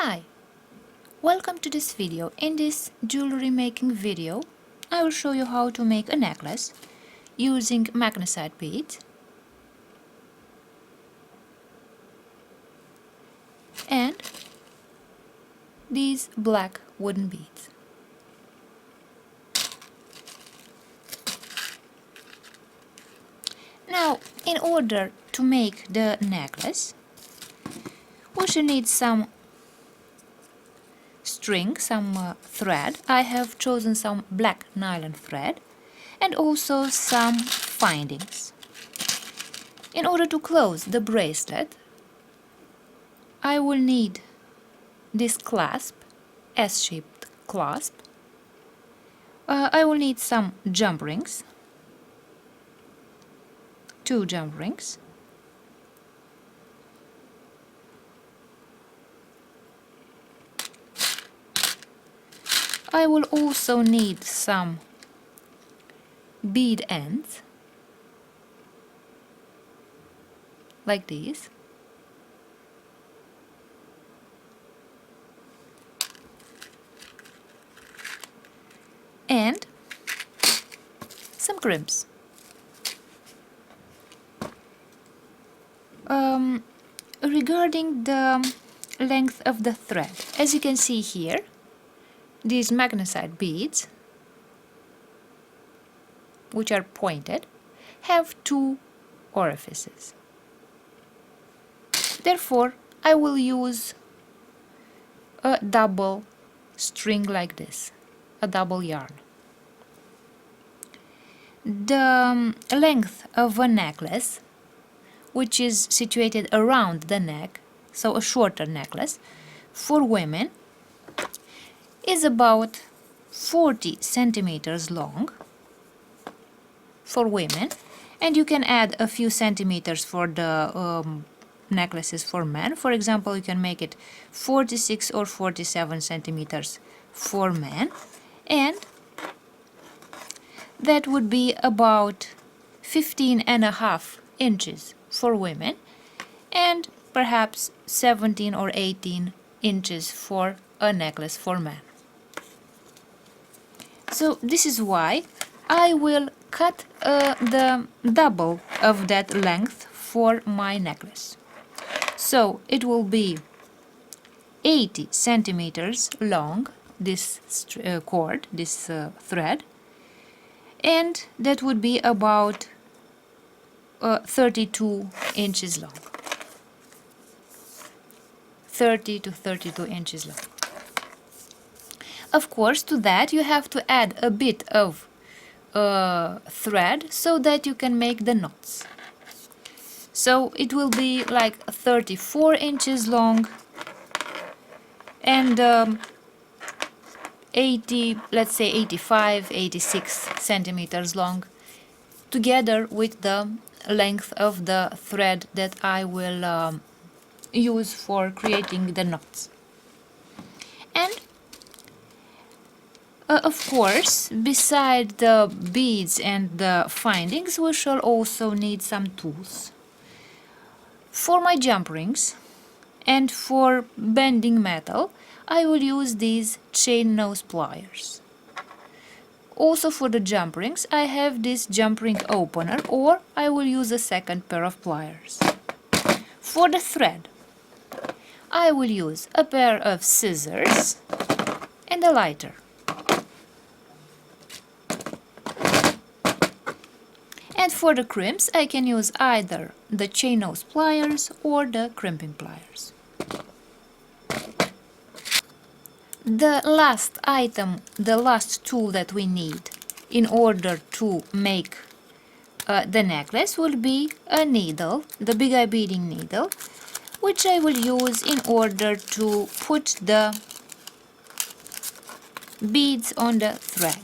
Hi! Welcome to this video. In this jewelry making video, I will show you how to make a necklace using magnesite beads and these black wooden beads. Now, in order to make the necklace, we should need some string, some thread. I have chosen some black nylon thread and also some findings. In order to close the bracelet, I will need this clasp, S-shaped clasp. I will need some jump rings, 2 jump rings. I will also need some bead ends, like these. And some crimps. Regarding the length of the thread, as you can see here, these magnesite beads, which are pointed, have 2 orifices. Therefore, I will use a double string like this, a double yarn. The length of a necklace, which is situated around the neck, so a shorter necklace, for women, is about 40 centimeters long for women, and you can add a few centimeters for the necklaces for men. For example, you can make it 46 or 47 centimeters for men, and that would be about 15.5 inches for women and perhaps 17 or 18 inches for a necklace for men. So this is why I will cut the double of that length for my necklace. So it will be 80 centimeters long, this cord, this thread, and that would be about 32 inches long. 30 to 32 inches long. Of course, to that you have to add a bit of thread so that you can make the knots. So it will be like 34 inches long and 80, let's say 85, 86 centimeters long, together with the length of the thread that I will use for creating the knots. And of course, beside the beads and the findings, we shall also need some tools. For my jump rings and for bending metal, I will use these chain nose pliers. Also for the jump rings, I have this jump ring opener, or I will use a second pair of pliers. For the thread, I will use a pair of scissors and a lighter. And for the crimps, I can use either the chain nose pliers or the crimping pliers. The last item, the last tool that we need in order to make the necklace will be a needle, the big eye beading needle, which I will use in order to put the beads on the thread.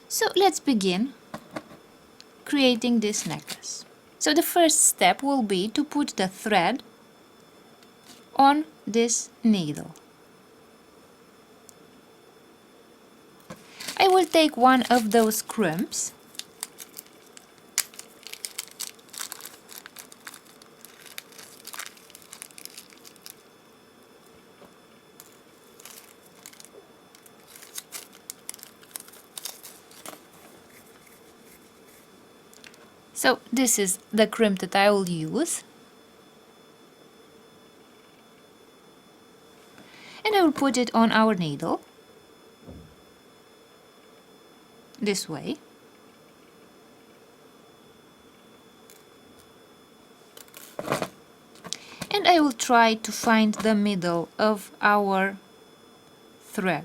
So let's begin creating this necklace. So the first step will be to put the thread on this needle. I will take one of those crimps So this is the crimp that I will use. And I will put it on our needle, this way. And I will try to find the middle of our thread.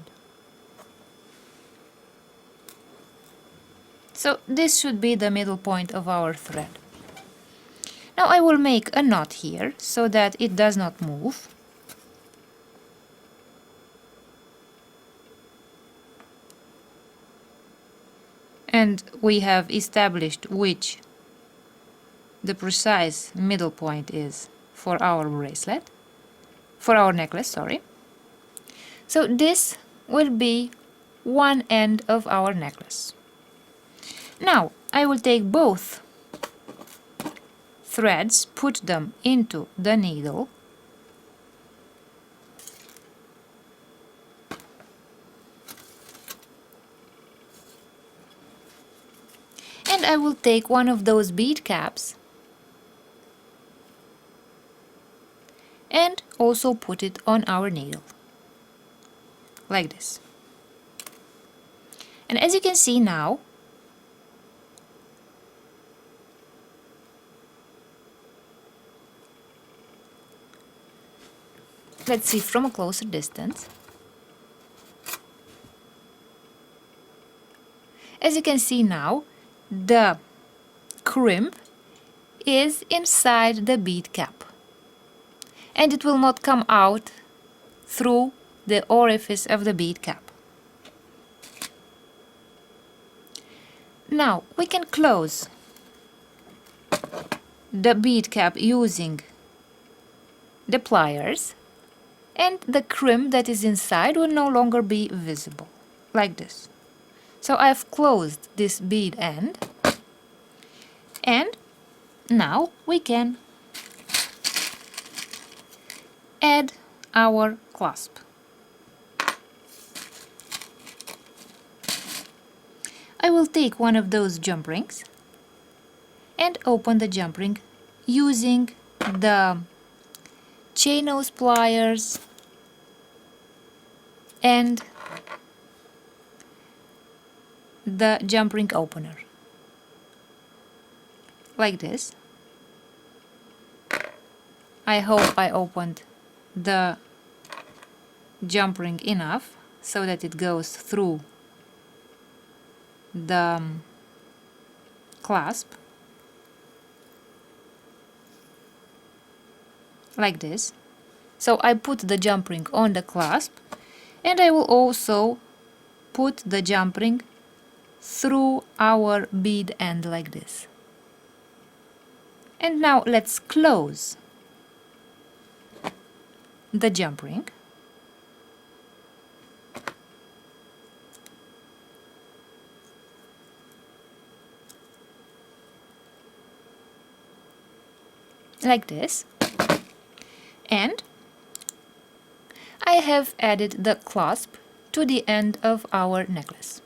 So this should be the middle point of our thread. Now I will make a knot here so that it does not move. And we have established which the precise middle point is for our bracelet, for our necklace, sorry. So this will be one end of our necklace. Now I will take both threads, put them into the needle, and I will take one of those bead caps and also put it on our needle, like this. And as you can see now, let's see from a closer distance. As you can see now, the crimp is inside the bead cap, and it will not come out through the orifice of the bead cap. Now we can close the bead cap using the pliers, and the crimp that is inside will no longer be visible, like this. So I've closed this bead end, and now we can add our clasp. I will take one of those jump rings and open the jump ring using the chain nose pliers and the jump ring opener, like this. I hope I opened the jump ring enough so that it goes through the clasp, like this. So I put the jump ring on the clasp, and I will also put the jump ring through our bead end, like this. And now let's close the jump ring. Like this. And I have added the clasp to the end of our necklace.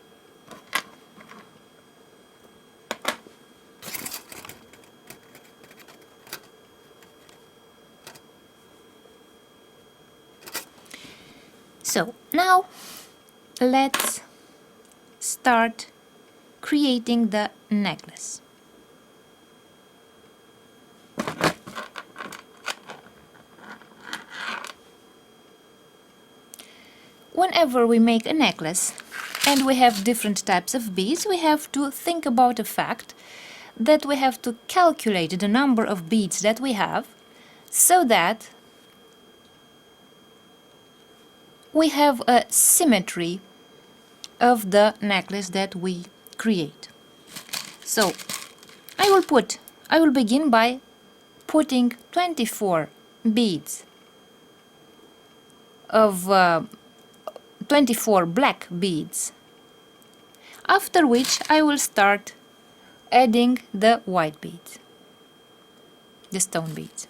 So now let's start creating the necklace. Whenever we make a necklace and we have different types of beads, we have to think about the fact that we have to calculate the number of beads that we have so that we have a symmetry of the necklace that we create. So I will begin by putting 24 beads of 24 black beads, after which I will start adding the white beads, the stone beads.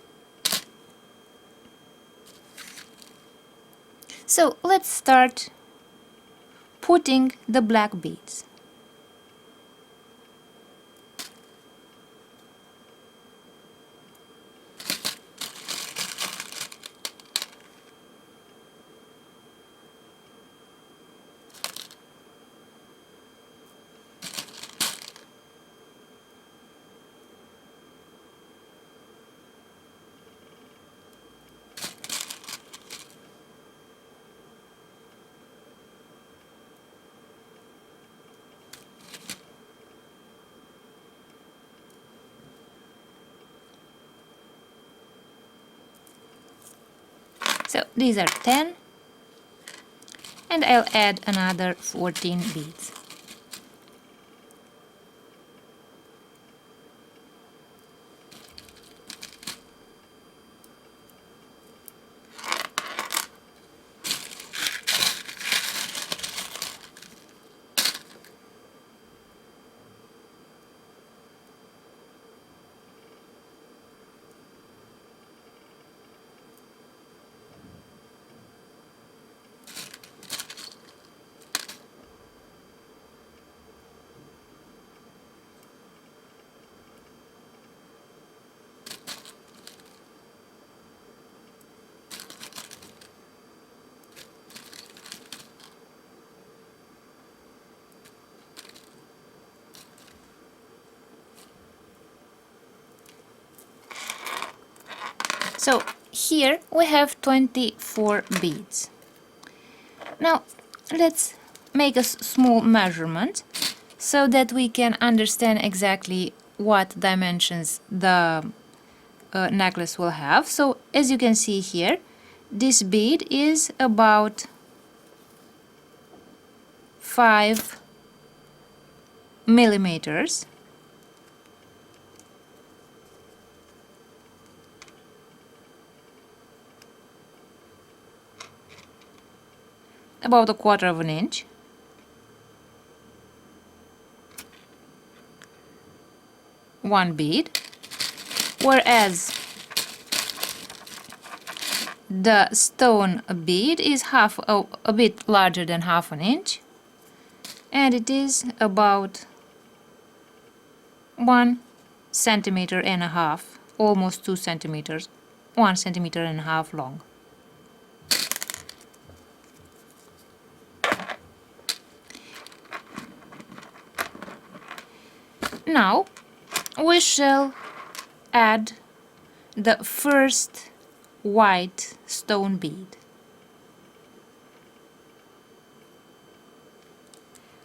So let's start putting the black beads. So these are 10, and I'll add another 14 beads. So here we have 24 beads. Now let's make a small measurement so that we can understand exactly what dimensions the necklace will have. So as you can see here, this bead is about 5 millimeters. About a quarter of an inch. One bead, whereas the stone bead is a bit larger than half an inch, and it is about 1.5 centimeters, almost 2 centimeters, 1.5 centimeters long. Now we shall add the first white stone bead.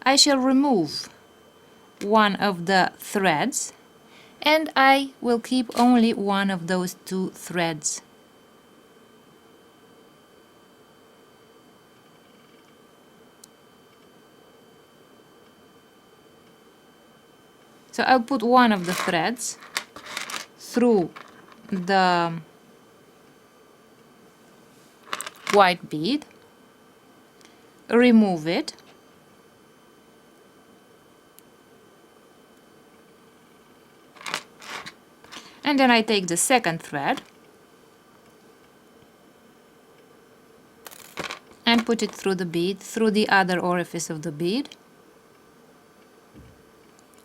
I shall remove one of the threads, and I will keep only one of those 2 threads. So I'll put one of the threads through the white bead, remove it, and then I take the second thread and put it through the bead, through the other orifice of the bead,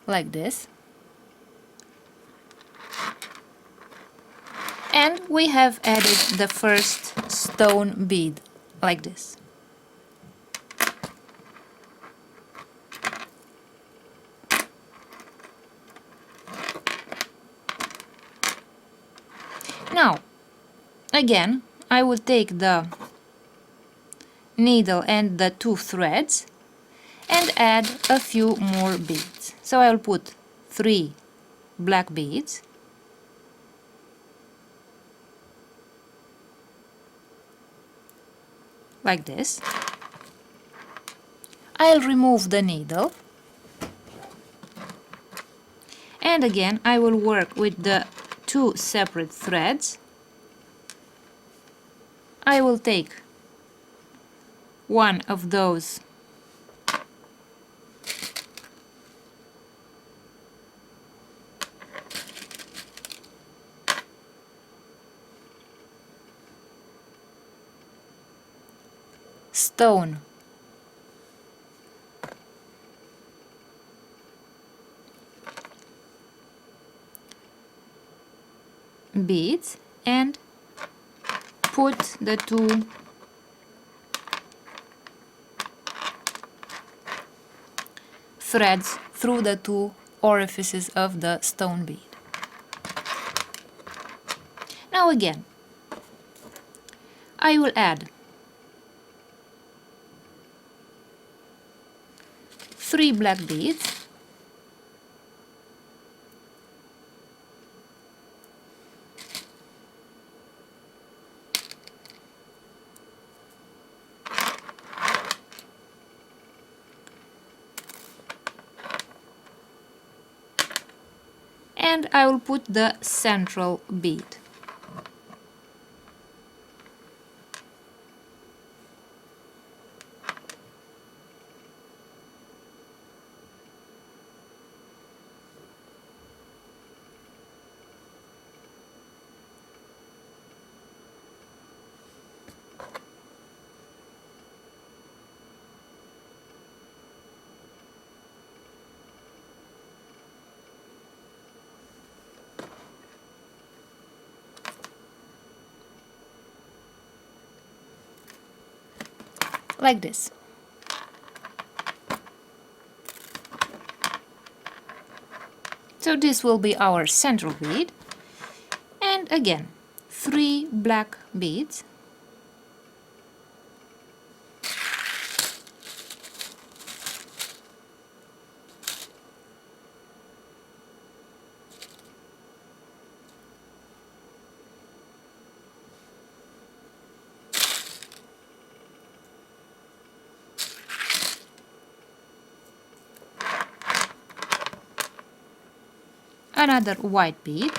like this. And we have added the first stone bead, like this. Now, again, I will take the needle and the 2 threads and add a few more beads. So I'll put 3 black beads, like this. I'll remove the needle, and again I will work with the 2 separate threads. I will take one of those stone beads and put the 2 threads through the 2 orifices of the stone bead. Now again, I will add 3 black beads, and I will put the central bead. Like this. So this will be our central bead, and again 3 black beads, another white bead,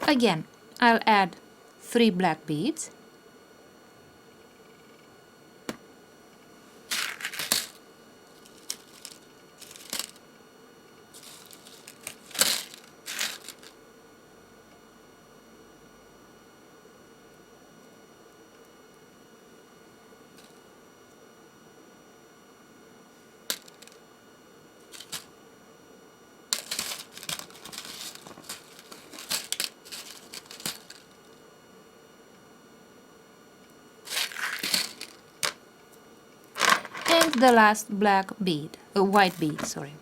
again I'll add 3 black beads, and the last black bead, white bead, sorry.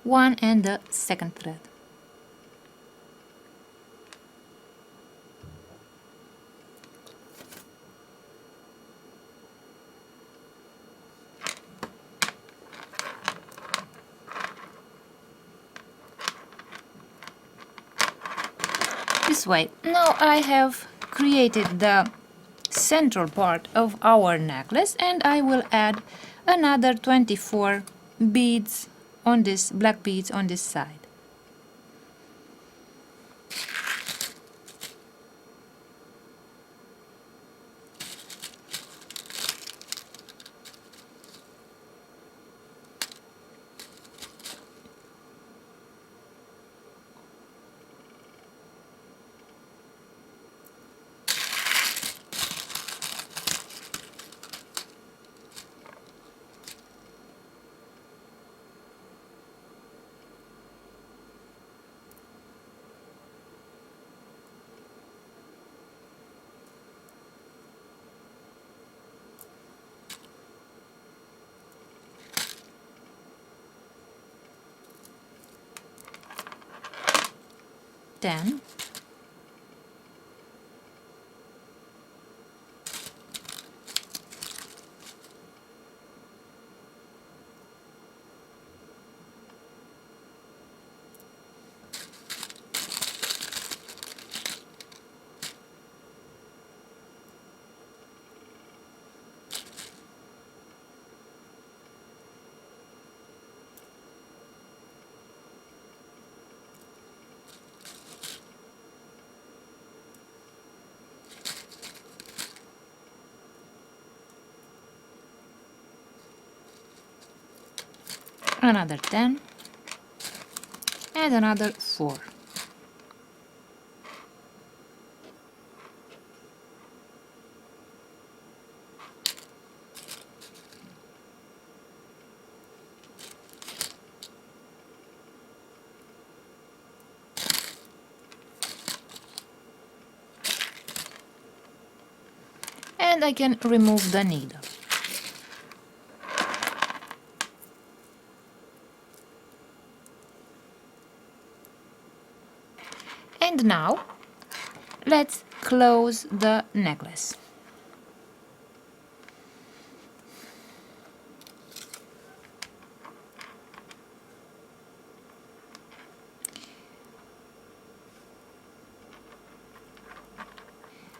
One and the second thread. This way. Now I have created the central part of our necklace, and I will add another 24 beads on this, black beads on this side. Then another 10. and another 4. And I can remove the needle. And now let's close the necklace.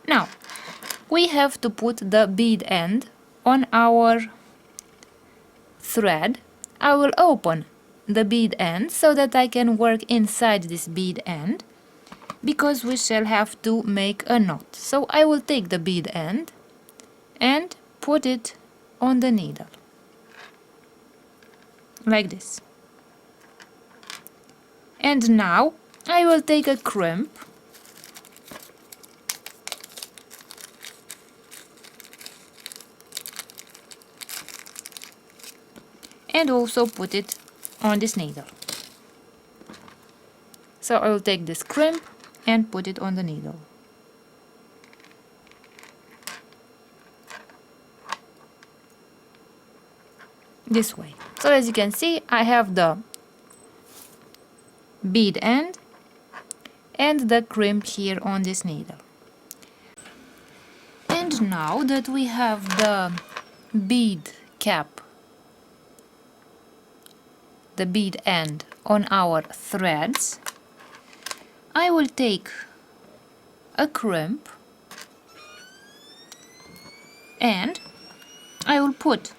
Now we have to put the bead end on our thread. I will open the bead end so that I can work inside this bead end, because we shall have to make a knot. So I will take the bead end and put it on the needle, like this. And now I will take a crimp and also put it on this needle. So I will take this crimp and put it on the needle. This way. So as you can see, I have the bead end and the crimp here on this needle. And now that we have the bead cap, the bead end on our threads, I will take a crimp and I will put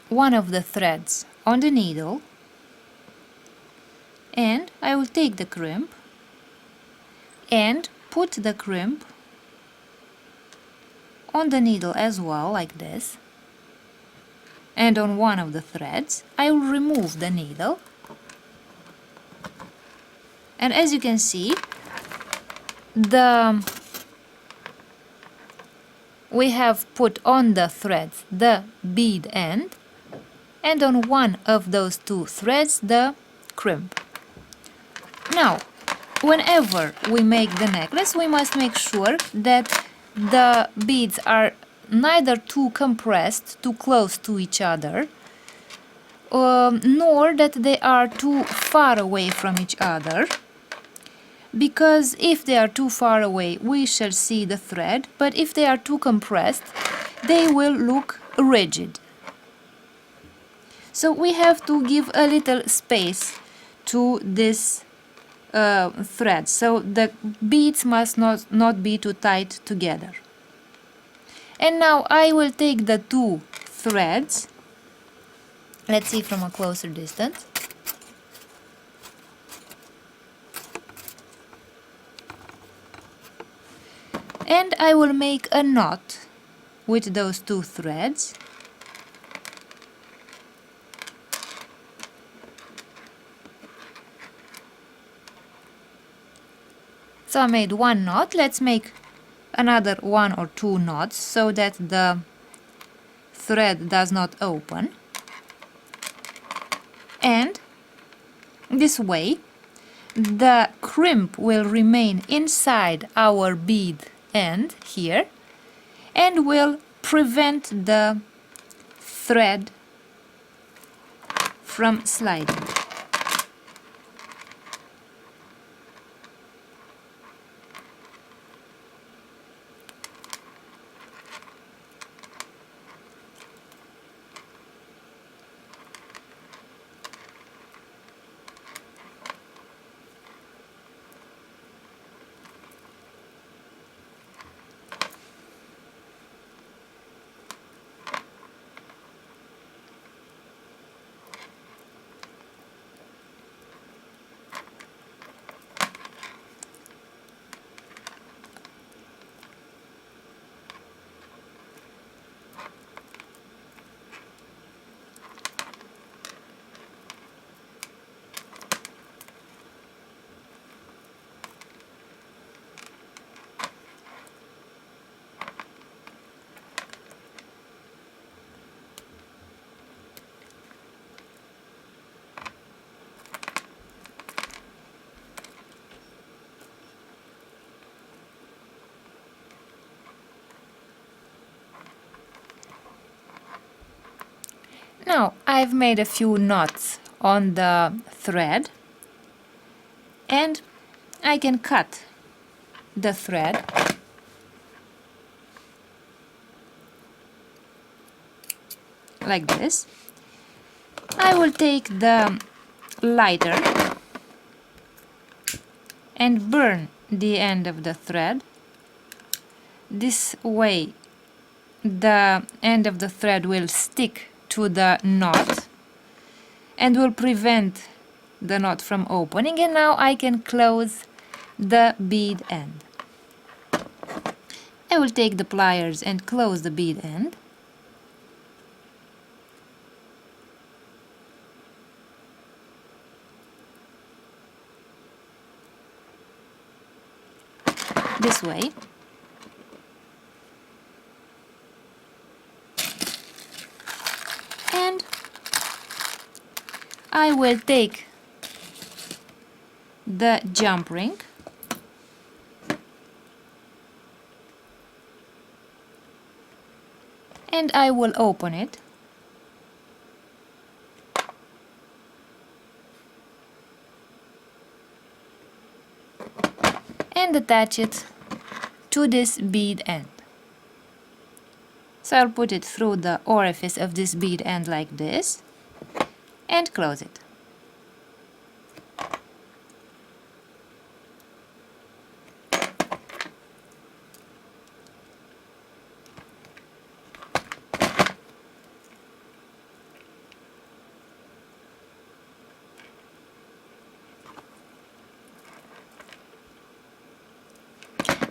one of the threads on the needle, and I will take the crimp and put the crimp on the needle as well, like this. And on one of the threads I will remove the needle, and as you can see, we have put on the threads the bead end, and on one of those two threads the crimp. Now, whenever we make the necklace, we must make sure that the beads are neither too compressed, too close to each other, nor that they are too far away from each other, because if they are too far away we shall see the thread, but if they are too compressed they will look rigid. So we have to give a little space to this thread, so the beads must not be too tight together. And now I will take the two threads, let's see from a closer distance, and I will make a knot with those two threads. So I made one knot. Let's make another 1 or 2 knots so that the thread does not open. And this way the crimp will remain inside our bead end here and will prevent the thread from sliding. Now I've made a few knots on the thread, and I can cut the thread like this. I will take the lighter and burn the end of the thread. This way the end of the thread will stick to the knot and will prevent the knot from opening, and now I can close the bead end. I will take the pliers and close the bead end. This way. And I will take the jump ring and I will open it and attach it to this bead end. So I'll put it through the orifice of this bead end like this and close it.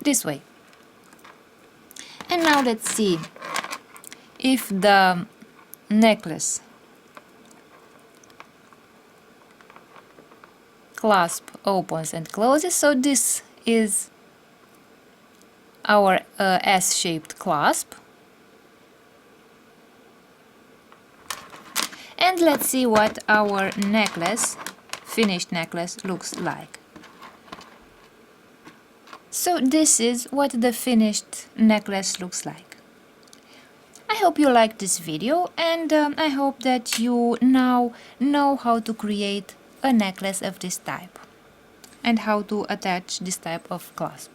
This way. And now let's see if the necklace clasp opens and closes. So this is our S-shaped clasp. And let's see what our necklace, finished necklace, looks like. So this is what the finished necklace looks like. I hope you liked this video, and I hope that you now know how to create a necklace of this type and how to attach this type of clasp.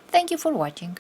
Thank you for watching.